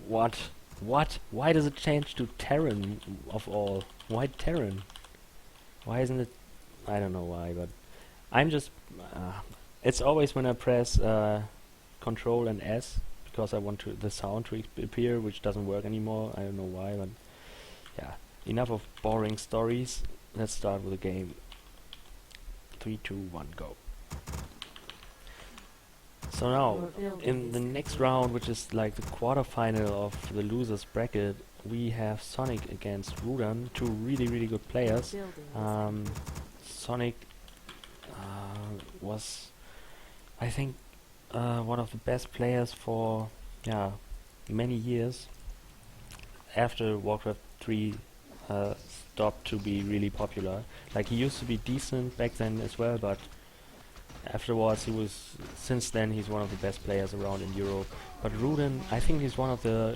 What? What? Why does it change to Terran of all? Why Terran? Why isn't it? I don't know why, but I'm just. It's always when I press Control and S because I want the sound to appear, which doesn't work anymore. I don't know why, but yeah. Enough of boring stories. Let's start with the game. 3, 2, 1, go. So now, in the next round, which is like the quarterfinal of the losers bracket, we have Sonik against Rudan, two really good players. Sonik was, I think, one of the best players for many years after Warcraft 3 stopped to be really popular. Like, he used to be decent back then as well, but afterwards since then he's one of the best players around in Europe. But Rudan, I think he's one of the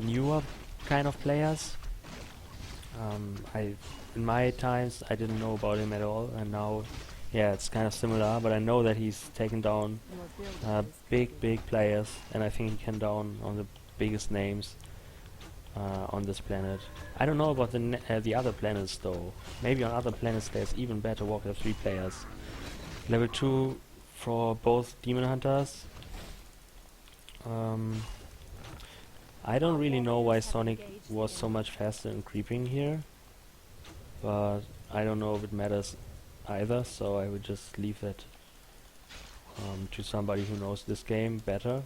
newer kind of players. In my times I didn't know about him at all, and now it's kind of similar, but I know that he's taken down big players, and I think he can down on the biggest names on this planet. I don't know about the other planets though. Maybe on other planets there's even better Warcraft 3 players. Level 2 for both Demon Hunters. I don't really know why Sonik was so much faster in creeping here, but I don't know if it matters either, so I would just leave that to somebody who knows this game better.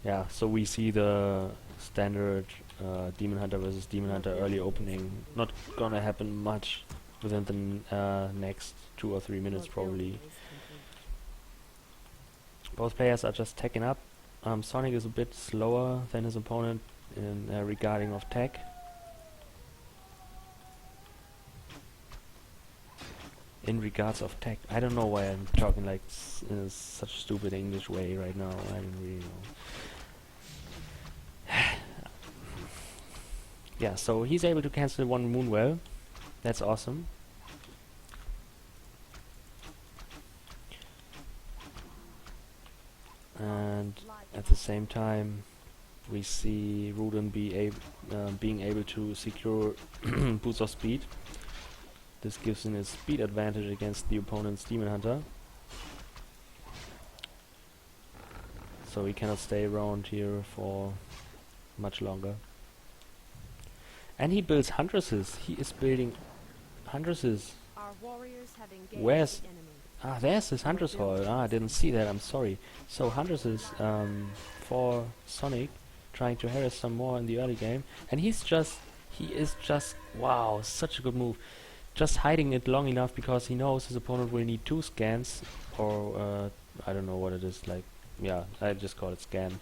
Yeah, so we see the standard Demon Hunter versus Demon Hunter early opening. Not gonna happen much within the next 2 or 3 minutes probably. Both players are just teching up. Sonik is a bit slower than his opponent in regarding of tech. In regards of tech. I don't know why I'm talking like in such a stupid English way right now. I don't really know. Yeah, so he's able to cancel one Moonwell. That's awesome. And at the same time, we see Rudan being able to secure boost of speed. This gives him a speed advantage against the opponent's Demon Hunter. So he cannot stay around here for much longer. And he builds Huntresses. He is building Huntresses. Where's... there's his Huntress Hall. I didn't see that, I'm sorry. So Huntresses for Sonik, trying to harass some more in the early game. And he is just, wow, such a good move. Just hiding it long enough because he knows his opponent will need 2 scans, or I don't know what it is, like, yeah, I just call it scan.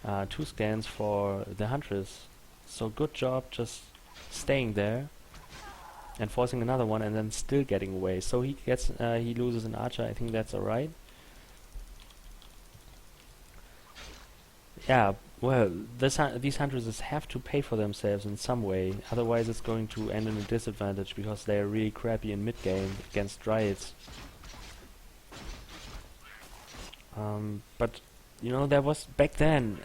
2 scans for the Huntress. So good job just staying there and forcing another one and then still getting away. So he gets he loses an archer. I think that's alright. Yeah, well, these Huntresses have to pay for themselves in some way, otherwise it's going to end in a disadvantage because they are really crappy in mid game against Dryads. But you know, there was back then,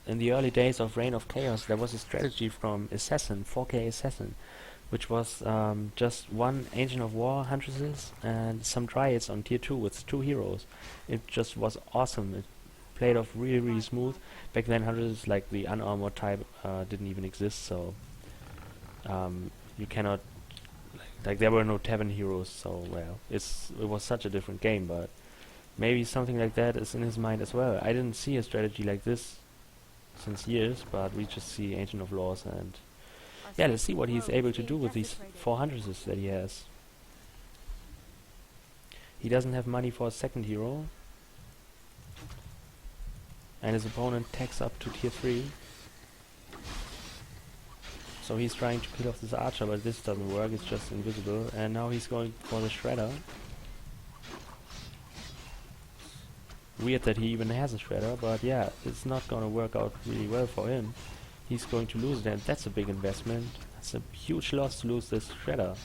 in the early days of Reign of Chaos, there was a strategy from Assassin, 4K Assassin, which was just 1 Ancient of War Huntresses and some Dryads on tier 2 with 2 heroes. It just was awesome. It played off really smooth. Back then Huntresses, like the unarmored type, didn't even exist, so you cannot, like there were no tavern heroes, so well, it was such a different game, but maybe something like that is in his mind as well. I didn't see a strategy like this since years, but we just see Ancient of Laws, and yeah, let's see what he's able to do with these 4 Huntresses that he has. He doesn't have money for a second hero, and his opponent techs up to tier 3. So he's trying to kill off this archer, but this doesn't work, it's just invisible, and now he's going for the Shredder. Weird that he even has a Shredder, but yeah, it's not gonna work out really well for him. He's going to lose it, and that's a big investment. That's a huge loss to lose this Shredder.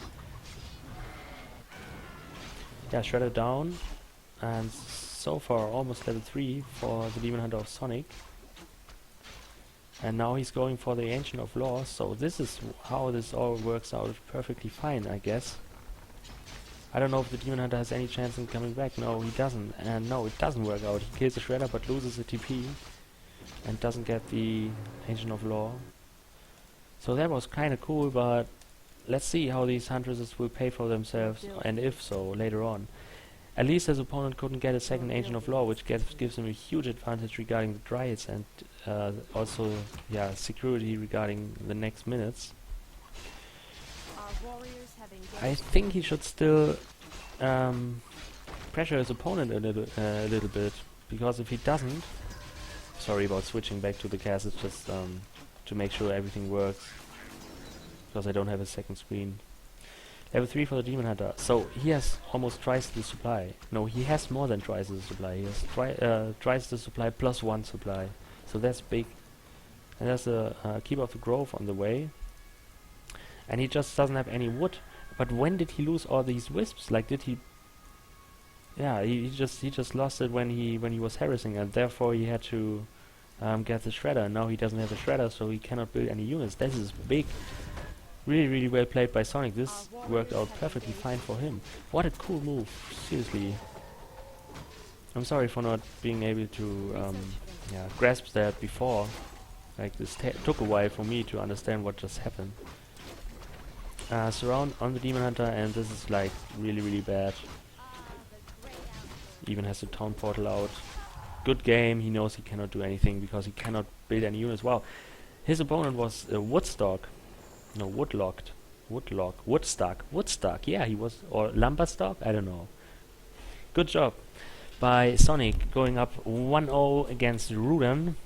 Yeah, Shredder down, and so far almost level 3 for the Demon Hunter of Sonic. And now he's going for the Ancient of Law, so this is how this all works out perfectly fine, I guess. I don't know if the Demon Hunter has any chance in coming back. No, he doesn't. And no, it doesn't work out. He kills the Shredder but loses the TP and doesn't get the Ancient of Law. So that was kinda cool, but let's see how these Huntresses will pay for themselves, and if so, later on. At least his opponent couldn't get a second Ancient of Law, which gives him a huge advantage regarding the Dryads and also, yeah, security regarding the next minutes. I think he should still pressure his opponent a little bit, because if he doesn't... Sorry about switching back to the cast, it's just to make sure everything works, because I don't have a second screen. Level 3 for the Demon Hunter. So he has almost twice the supply. No, he has more than twice the supply. He has twice the supply plus 1 supply. So that's big. And there's a Keeper of the Grove on the way. And he just doesn't have any wood. But when did he lose all these wisps? Like, did he... Yeah, he just lost it when he was harassing, and therefore he had to get the Shredder. And now he doesn't have a Shredder, so he cannot build any units. This is big. Really, really well played by Sonik. This worked out perfectly fine for him. What a cool move, seriously. I'm sorry for not being able to grasp that before. Like, this took a while for me to understand what just happened. Surround on the Demon Hunter, and this is like really, really bad. Even has the town portal out. Good game. He knows he cannot do anything because he cannot build any units. Wow. His opponent was Woodstock. No, Woodstock, yeah, he was, or Lumberstock, I don't know. Good job by Sonik, going up 1-0 against Rudan.